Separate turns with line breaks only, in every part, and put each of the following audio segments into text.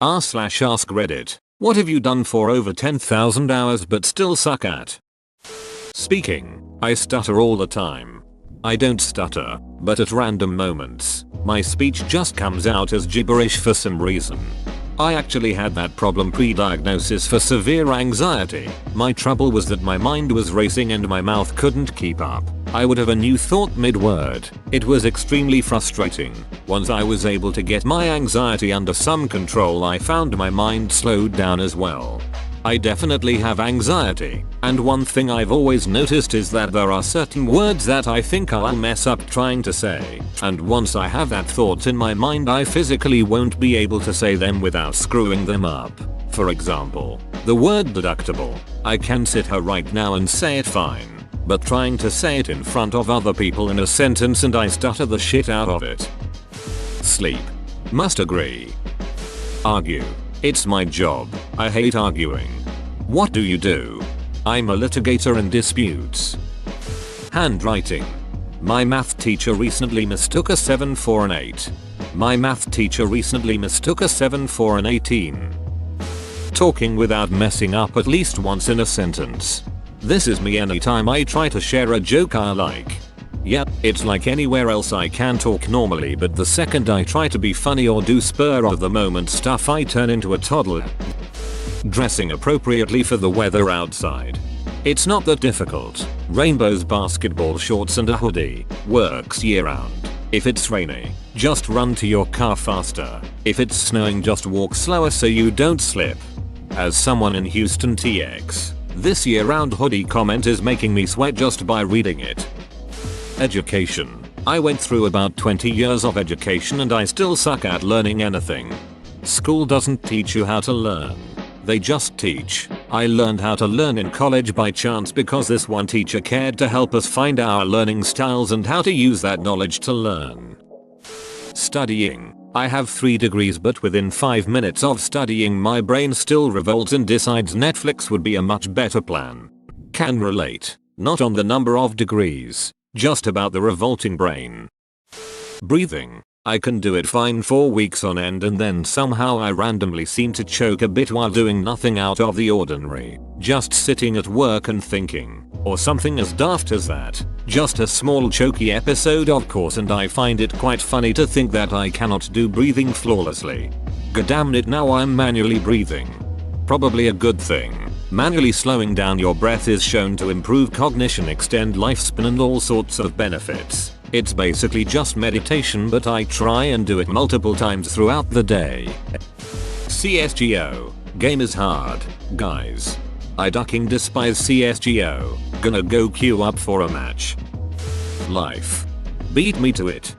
r/ask Reddit. What have you done for over 10,000 hours but still suck at? Speaking. I stutter all the time. I don't stutter, but at random moments, my speech just comes out as gibberish for some reason. I actually had that problem pre-diagnosis for severe anxiety. My trouble was that my mind was racing and my mouth couldn't keep up. I would have a new thought mid-word. It was extremely frustrating. Once I was able to get my anxiety under some control, I found my mind slowed down as well. I definitely have anxiety, and one thing I've always noticed is that there are certain words that I think I'll mess up trying to say, and once I have that thought in my mind I physically won't be able to say them without screwing them up. For example, the word deductible. I can sit here right now and say it fine, but trying to say it in front of other people in a sentence and I stutter the shit out of it. Sleep. Must agree. Argue. It's my job. I hate arguing. What do you do? I'm a litigator in disputes. Handwriting. My math teacher recently mistook a 7 for an 8. My math teacher recently mistook a 7 for an 18. Talking without messing up at least once in a sentence. This is me anytime I try to share a joke I like. Yep, it's like anywhere else I can talk normally, but the second I try to be funny or do spur of the moment stuff I turn into a toddler. Dressing appropriately for the weather outside. It's not that difficult. Rainbows, basketball shorts and a hoodie. Works year round. If it's rainy, just run to your car faster. If it's snowing, just walk slower so you don't slip. As someone in Houston TX, this year round hoodie comment is making me sweat just by reading it. Education. I went through about 20 years of education and I still suck at learning anything. School doesn't teach you how to learn. They just teach. I learned how to learn in college by chance because this one teacher cared to help us find our learning styles and how to use that knowledge to learn. Studying. I have 3 degrees, but within 5 minutes of studying my brain still revolts and decides Netflix would be a much better plan. Can relate. Not on the number of degrees. Just about the revolting brain. Breathing. I can do it fine for weeks on end and then somehow I randomly seem to choke a bit while doing nothing out of the ordinary. Just sitting at work and thinking. Or something as daft as that. Just a small choky episode of course, and I find it quite funny to think that I cannot do breathing flawlessly. Goddamn it, now I'm manually breathing. Probably a good thing. Manually slowing down your breath is shown to improve cognition, extend lifespan and all sorts of benefits. It's basically just meditation, but I try and do it multiple times throughout the day. CSGO. Game is hard, guys. I ducking despise CSGO. Gonna go queue up for a match. Life. Beat me to it.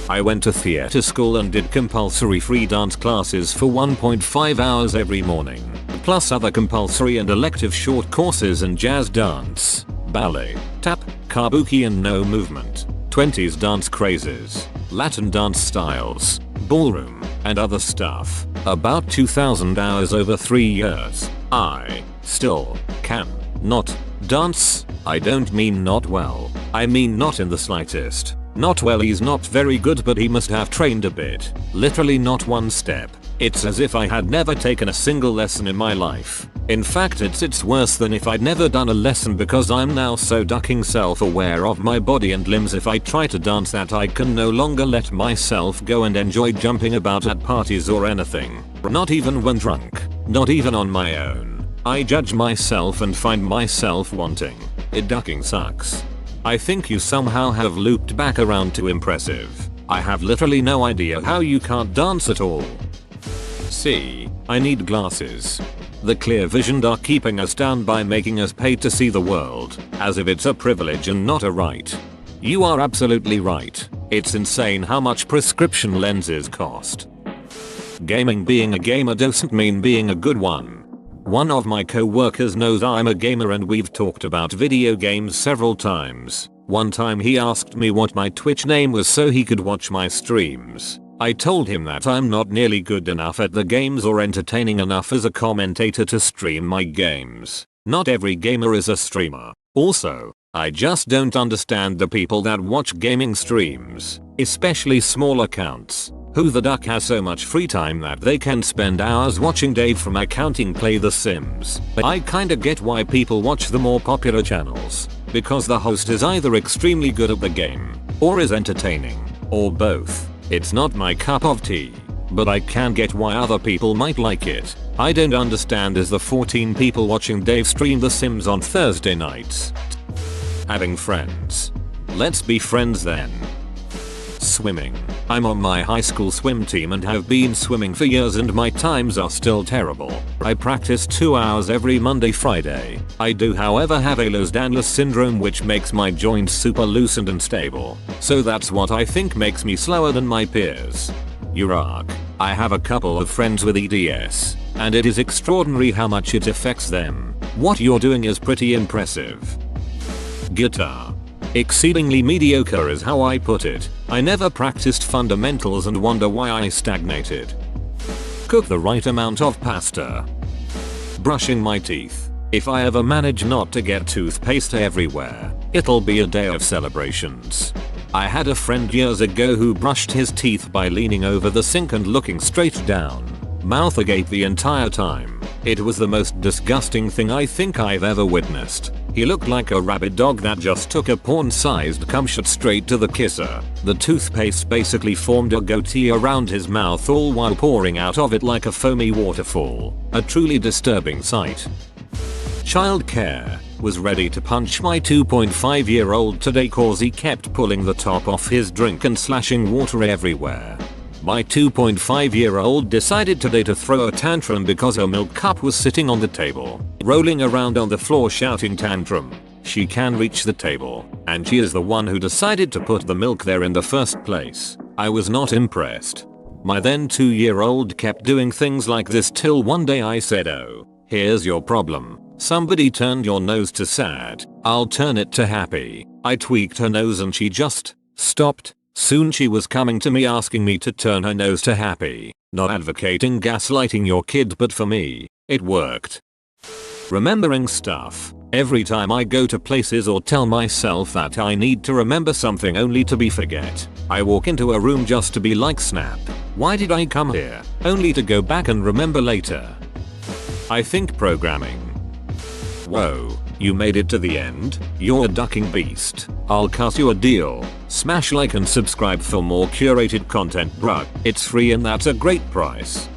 I went to theater school and did compulsory free dance classes for 1.5 hours every morning. Plus other compulsory and elective short courses in jazz dance, ballet, tap, kabuki and no movement, 20s dance crazes, Latin dance styles, ballroom, and other stuff. About 2,000 hours over 3 years. I still can not dance. I don't mean not well. I mean not in the slightest. Not well, he's not very good, but he must have trained a bit. Literally not one step. It's as if I had never taken a single lesson in my life. In fact, it's worse than if I'd never done a lesson, because I'm now so ducking self-aware of my body and limbs if I try to dance that I can no longer let myself go and enjoy jumping about at parties or anything. Not even when drunk. Not even on my own. I judge myself and find myself wanting. It ducking sucks. I think you somehow have looped back around to impressive. I have literally no idea how you can't dance at all. See, I need glasses. The clear visioned are keeping us down by making us pay to see the world, as if it's a privilege and not a right. You are absolutely right. It's insane how much prescription lenses cost. Gaming. Being a gamer doesn't mean being a good one. One of my co-workers knows I'm a gamer and we've talked about video games several times. One time he asked me what my Twitch name was so he could watch my streams. I told him that I'm not nearly good enough at the games or entertaining enough as a commentator to stream my games. Not every gamer is a streamer. Also, I just don't understand the people that watch gaming streams, especially small accounts. Who the duck has so much free time that they can spend hours watching Dave from accounting play The Sims? I kinda get why people watch the more popular channels. Because the host is either extremely good at the game, or is entertaining, or both. It's not my cup of tea. But I can get why other people might like it. I don't understand is the 14 people watching Dave stream The Sims on Thursday nights. Having friends. Let's be friends then. Swimming. I'm on my high school swim team and have been swimming for years and my times are still terrible. I practice 2 hours every Monday Friday. I do however have Ehlers-Danlos syndrome which makes my joints super loosened and stable. So that's what I think makes me slower than my peers. Urark. I have a couple of friends with EDS, and it is extraordinary how much it affects them. What you're doing is pretty impressive. Guitar. Exceedingly mediocre is how I put it. I never practiced fundamentals and wonder why I stagnated. Cook the right amount of pasta. Brushing my teeth. If I ever manage not to get toothpaste everywhere, it'll be a day of celebrations. I had a friend years ago who brushed his teeth by leaning over the sink and looking straight down, mouth agape the entire time. It was the most disgusting thing I think I've ever witnessed. He looked like a rabid dog that just took a porn-sized cum shot straight to the kisser. The toothpaste basically formed a goatee around his mouth all while pouring out of it like a foamy waterfall. A truly disturbing sight. Childcare. Was ready to punch my 2.5-year-old today cause he kept pulling the top off his drink and slashing water everywhere. My 2.5-year-old decided today to throw a tantrum because her milk cup was sitting on the table, rolling around on the floor shouting tantrum. She can reach the table, and she is the one who decided to put the milk there in the first place. I was not impressed. My then 2-year-old kept doing things like this till one day I said, "Oh, here's your problem. Somebody turned your nose to sad. I'll turn it to happy." I tweaked her nose and she just stopped. Soon she was coming to me asking me to turn her nose to happy. Not advocating gaslighting your kid, but for me, it worked. Remembering stuff. Every time I go to places or tell myself that I need to remember something only to be forget. I walk into a room just to be like snap. Why did I come here? Only to go back and remember later. I think programming. Whoa, you made it to the end? You're a ducking beast. I'll cut you a deal. Smash like and subscribe for more curated content, bruh. It's free and that's a great price.